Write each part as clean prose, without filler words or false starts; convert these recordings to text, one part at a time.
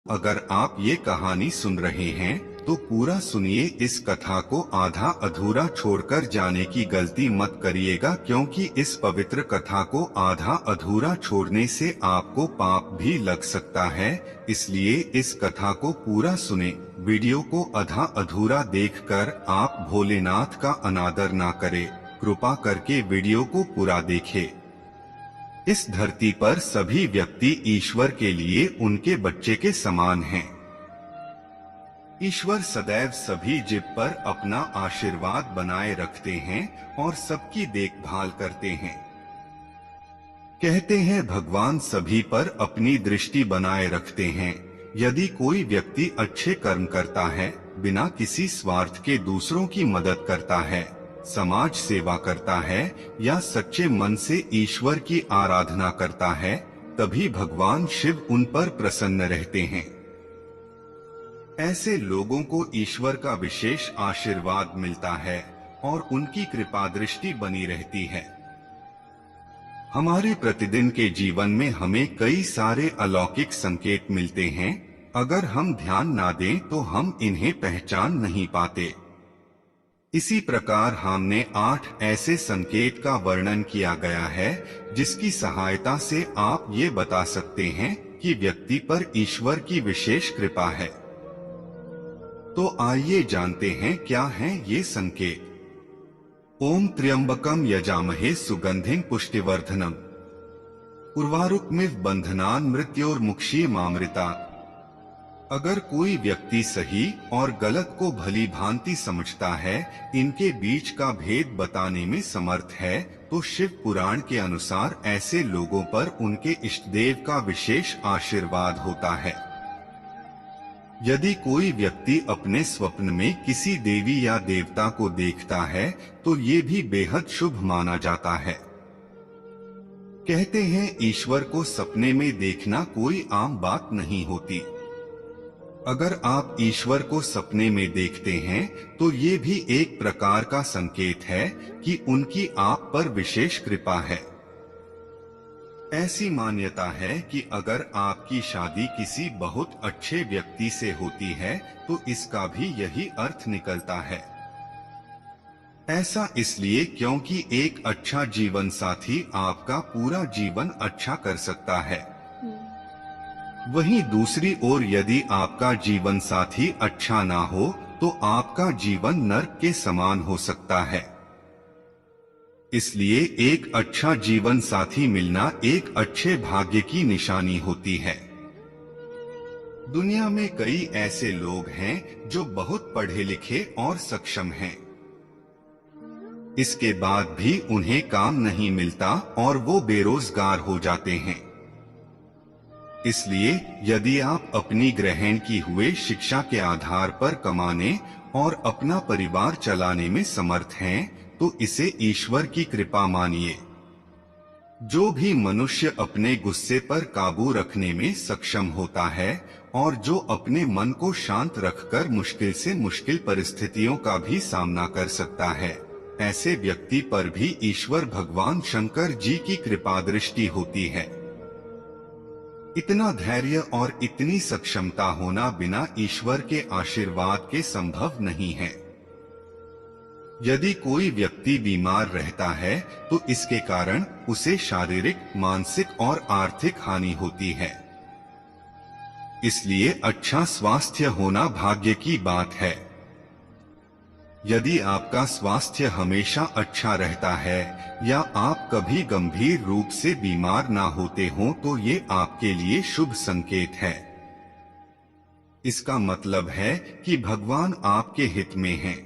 अगर आप ये कहानी सुन रहे हैं तो पूरा सुनिए। इस कथा को आधा अधूरा छोड़कर जाने की गलती मत करिएगा, क्योंकि इस पवित्र कथा को आधा अधूरा छोड़ने से आपको पाप भी लग सकता है। इसलिए इस कथा को पूरा सुने। वीडियो को आधा अधूरा देखकर आप भोलेनाथ का अनादर ना करें। कृपा करके वीडियो को पूरा देखें। इस धरती पर सभी व्यक्ति ईश्वर के लिए उनके बच्चे के समान हैं। ईश्वर सदैव सभी जीव पर अपना आशीर्वाद बनाए रखते हैं और सबकी देखभाल करते हैं। कहते हैं भगवान सभी पर अपनी दृष्टि बनाए रखते हैं। यदि कोई व्यक्ति अच्छे कर्म करता है, बिना किसी स्वार्थ के दूसरों की मदद करता है, समाज सेवा करता है या सच्चे मन से ईश्वर की आराधना करता है, तभी भगवान शिव उन पर प्रसन्न रहते हैं। ऐसे लोगों को ईश्वर का विशेष आशीर्वाद मिलता है और उनकी कृपा दृष्टि बनी रहती है। हमारे प्रतिदिन के जीवन में हमें कई सारे अलौकिक संकेत मिलते हैं। अगर हम ध्यान ना दें तो हम इन्हें पहचान नहीं पाते। इसी प्रकार हमने 8 ऐसे संकेत का वर्णन किया गया है जिसकी सहायता से आप ये बता सकते हैं कि व्यक्ति पर ईश्वर की विशेष कृपा है। तो आइए जानते हैं क्या हैं ये संकेत। ओम त्र्यंबकम यजामहे सुगंधिं पुष्टिवर्धनम उर्वारुकमिव बंधनान् मृत्योर्मुक्षीयमामृतात्। अगर कोई व्यक्ति सही और गलत को भली भांति समझता है, इनके बीच का भेद बताने में समर्थ है, तो शिव पुराण के अनुसार ऐसे लोगों पर उनके इष्टदेव का विशेष आशीर्वाद होता है। यदि कोई व्यक्ति अपने स्वप्न में किसी देवी या देवता को देखता है तो ये भी बेहद शुभ माना जाता है। कहते हैं ईश्वर को सपने में देखना कोई आम बात नहीं होती। अगर आप ईश्वर को सपने में देखते हैं तो ये भी एक प्रकार का संकेत है कि उनकी आप पर विशेष कृपा है। ऐसी मान्यता है कि अगर आपकी शादी किसी बहुत अच्छे व्यक्ति से होती है तो इसका भी यही अर्थ निकलता है। ऐसा इसलिए क्योंकि एक अच्छा जीवन साथी आपका पूरा जीवन अच्छा कर सकता है। वहीं दूसरी ओर यदि आपका जीवन साथी अच्छा ना हो तो आपका जीवन नर्क के समान हो सकता है। इसलिए एक अच्छा जीवन साथी मिलना एक अच्छे भाग्य की निशानी होती है। दुनिया में कई ऐसे लोग हैं जो बहुत पढ़े लिखे और सक्षम हैं। इसके बाद भी उन्हें काम नहीं मिलता और वो बेरोजगार हो जाते हैं। इसलिए यदि आप अपनी ग्रहण की हुए शिक्षा के आधार पर कमाने और अपना परिवार चलाने में समर्थ हैं, तो इसे ईश्वर की कृपा मानिए। जो भी मनुष्य अपने गुस्से पर काबू रखने में सक्षम होता है और जो अपने मन को शांत रखकर मुश्किल से मुश्किल परिस्थितियों का भी सामना कर सकता है, ऐसे व्यक्ति पर भी ईश्वर भगवान शंकर जी की कृपा दृष्टि होती है। इतना धैर्य और इतनी सक्षमता होना बिना ईश्वर के आशीर्वाद के संभव नहीं है। यदि कोई व्यक्ति बीमार रहता है तो इसके कारण उसे शारीरिक, मानसिक और आर्थिक हानि होती है। इसलिए अच्छा स्वास्थ्य होना भाग्य की बात है। यदि आपका स्वास्थ्य हमेशा अच्छा रहता है या आप कभी गंभीर रूप से बीमार ना होते हो तो ये आपके लिए शुभ संकेत है। इसका मतलब है कि भगवान आपके हित में हैं।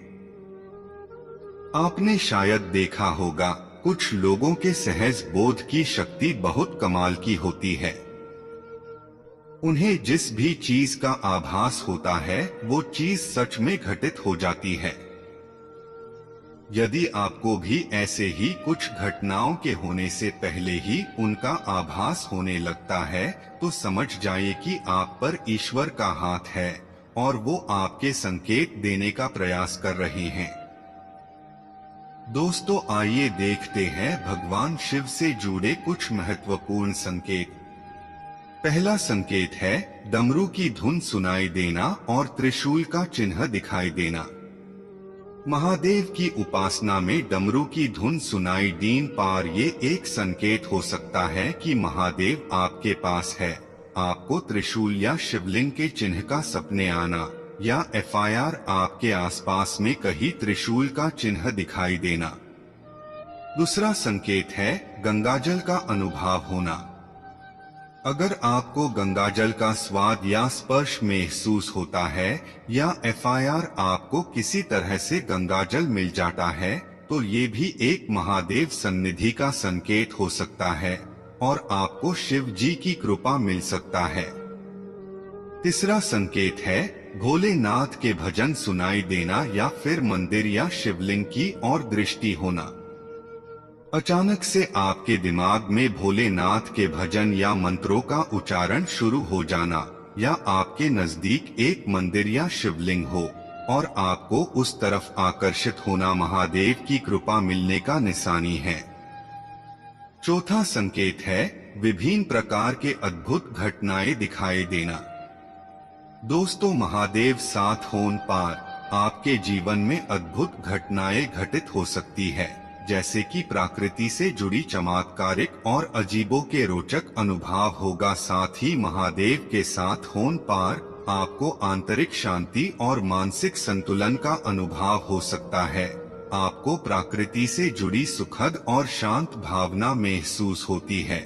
आपने शायद देखा होगा, कुछ लोगों के सहज बोध की शक्ति बहुत कमाल की होती है। उन्हें जिस भी चीज का आभास होता है वो चीज सच में घटित हो जाती है। यदि आपको भी ऐसे ही कुछ घटनाओं के होने से पहले ही उनका आभास होने लगता है तो समझ जाइए कि आप पर ईश्वर का हाथ है और वो आपके संकेत देने का प्रयास कर रहे हैं। दोस्तों, आइए देखते हैं भगवान शिव से जुड़े कुछ महत्वपूर्ण संकेत। पहला संकेत है डमरू की धुन सुनाई देना और त्रिशूल का चिन्ह दिखाई देना। महादेव की उपासना में डमरू की धुन सुनाई दीन पार ये एक संकेत हो सकता है कि महादेव आपके पास है। आपको त्रिशूल या शिवलिंग के चिन्ह का सपने आना या FIR आपके आसपास में कहीं त्रिशूल का चिन्ह दिखाई देना। दूसरा संकेत है गंगाजल का अनुभव होना। अगर आपको गंगाजल का स्वाद या स्पर्श महसूस होता है या FIR आपको किसी तरह से गंगाजल मिल जाता है तो ये भी एक महादेव सन्निधि का संकेत हो सकता है और आपको शिव जी की कृपा मिल सकता है। तीसरा संकेत है भोलेनाथ के भजन सुनाई देना या फिर मंदिर या शिवलिंग की ओर दृष्टि होना। अचानक से आपके दिमाग में भोलेनाथ के भजन या मंत्रों का उच्चारण शुरू हो जाना या आपके नजदीक एक मंदिर या शिवलिंग हो और आपको उस तरफ आकर्षित होना महादेव की कृपा मिलने का निशानी है। चौथा संकेत है विभिन्न प्रकार के अद्भुत घटनाएं दिखाई देना। दोस्तों, महादेव साथ होने पर आपके जीवन में अद्भुत घटनाएं घटित हो सकती है, जैसे कि प्रकृति से जुड़ी चमत्कारिक और अजीबों के रोचक अनुभव होगा। साथ ही महादेव के साथ होने पर आपको आंतरिक शांति और मानसिक संतुलन का अनुभव हो सकता है। आपको प्रकृति से जुड़ी सुखद और शांत भावना महसूस होती है।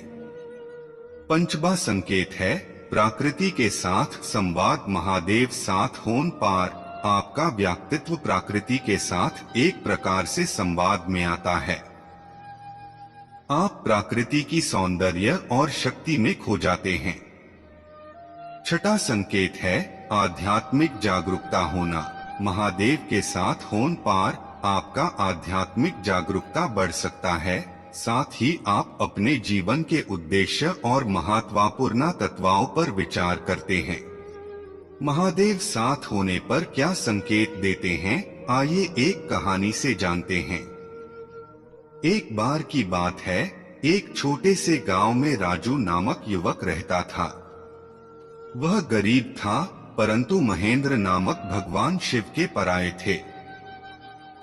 पंचवा संकेत है प्रकृति के साथ संवाद। महादेव साथ होने पर आपका व्यक्तित्व प्रकृति के साथ एक प्रकार से संवाद में आता है। आप प्रकृति की सौंदर्य और शक्ति में खो जाते हैं। छठा संकेत है आध्यात्मिक जागरूकता होना। महादेव के साथ होने पर आपका आध्यात्मिक जागरूकता बढ़ सकता है। साथ ही आप अपने जीवन के उद्देश्य और महत्वपूर्ण तत्वों पर विचार करते हैं। महादेव साथ होने पर क्या संकेत देते हैं, आइए एक कहानी से जानते हैं। एक बार की बात है, एक छोटे से गांव में राजू नामक युवक रहता था। वह गरीब था, परंतु महेंद्र नामक भगवान शिव के पराये थे।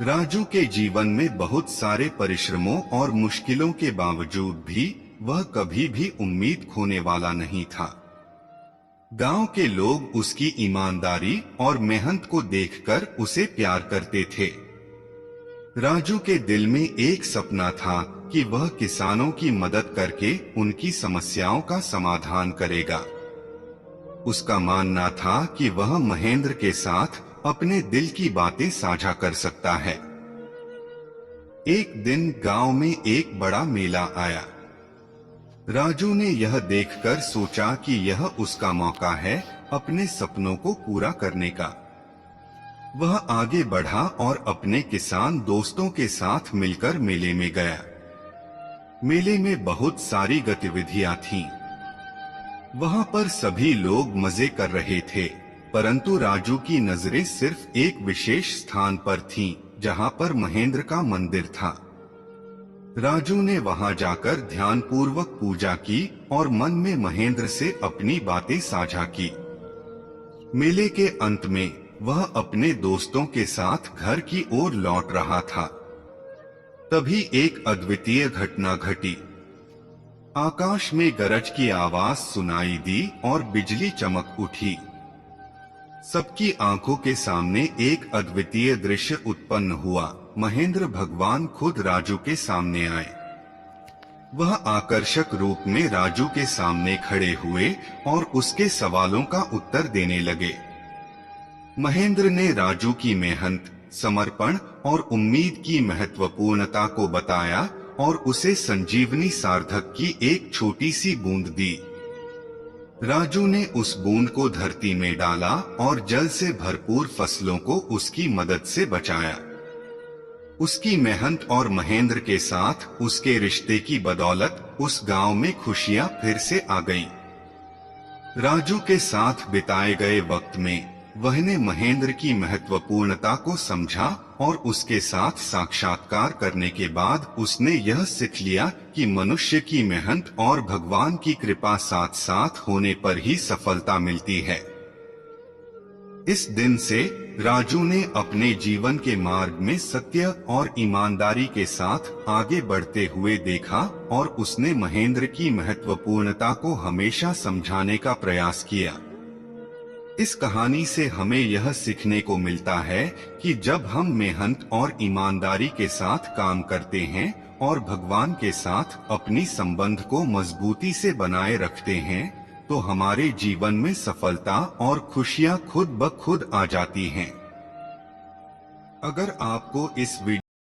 राजू के जीवन में बहुत सारे परिश्रमों और मुश्किलों के बावजूद भी वह कभी भी उम्मीद खोने वाला नहीं था। गांव के लोग उसकी ईमानदारी और मेहनत को देखकर उसे प्यार करते थे। राजू के दिल में एक सपना था कि वह किसानों की मदद करके उनकी समस्याओं का समाधान करेगा। उसका मानना था कि वह महेंद्र के साथ अपने दिल की बातें साझा कर सकता है। एक दिन गांव में एक बड़ा मेला आया। राजू ने यह देखकर सोचा कि यह उसका मौका है अपने सपनों को पूरा करने का। वह आगे बढ़ा और अपने किसान दोस्तों के साथ मिलकर मेले में गया। मेले में बहुत सारी गतिविधियां थीं। वहां पर सभी लोग मजे कर रहे थे, परंतु राजू की नजरें सिर्फ एक विशेष स्थान पर थीं, जहां पर महेंद्र का मंदिर था। राजू ने वहां जाकर ध्यानपूर्वक पूजा की और मन में महेंद्र से अपनी बातें साझा की। मेले के अंत में वह अपने दोस्तों के साथ घर की ओर लौट रहा था। तभी एक अद्वितीय घटना घटी। आकाश में गरज की आवाज सुनाई दी और बिजली चमक उठी। सबकी आंखों के सामने एक अद्वितीय दृश्य उत्पन्न हुआ। महेंद्र भगवान खुद राजू के सामने आए। वह आकर्षक रूप में राजू के सामने खड़े हुए और उसके सवालों का उत्तर देने लगे। महेंद्र ने राजू की मेहनत, समर्पण और उम्मीद की महत्वपूर्णता को बताया और उसे संजीवनी सार्थक की एक छोटी सी बूंद दी। राजू ने उस बूंद को धरती में डाला और जल से भरपूर फसलों को उसकी मदद से बचाया। उसकी मेहनत और महेंद्र के साथ उसके रिश्ते की बदौलत उस गांव में खुशियां फिर से आ गईं। राजू के साथ बिताए गए वक्त में वहने महेंद्र की महत्वपूर्णता को समझा और उसके साथ साक्षात्कार करने के बाद उसने यह सीख लिया कि मनुष्य की मेहनत और भगवान की कृपा साथ साथ होने पर ही सफलता मिलती है। इस दिन से राजू ने अपने जीवन के मार्ग में सत्य और ईमानदारी के साथ आगे बढ़ते हुए देखा और उसने महेंद्र की महत्वपूर्णता को हमेशा समझाने का प्रयास किया। इस कहानी से हमें यह सीखने को मिलता है कि जब हम मेहनत और ईमानदारी के साथ काम करते हैं और भगवान के साथ अपनी संबंध को मजबूती से बनाए रखते हैं तो हमारे जीवन में सफलता और खुशियां खुद ब खुद आ जाती हैं। अगर आपको इस वीडियो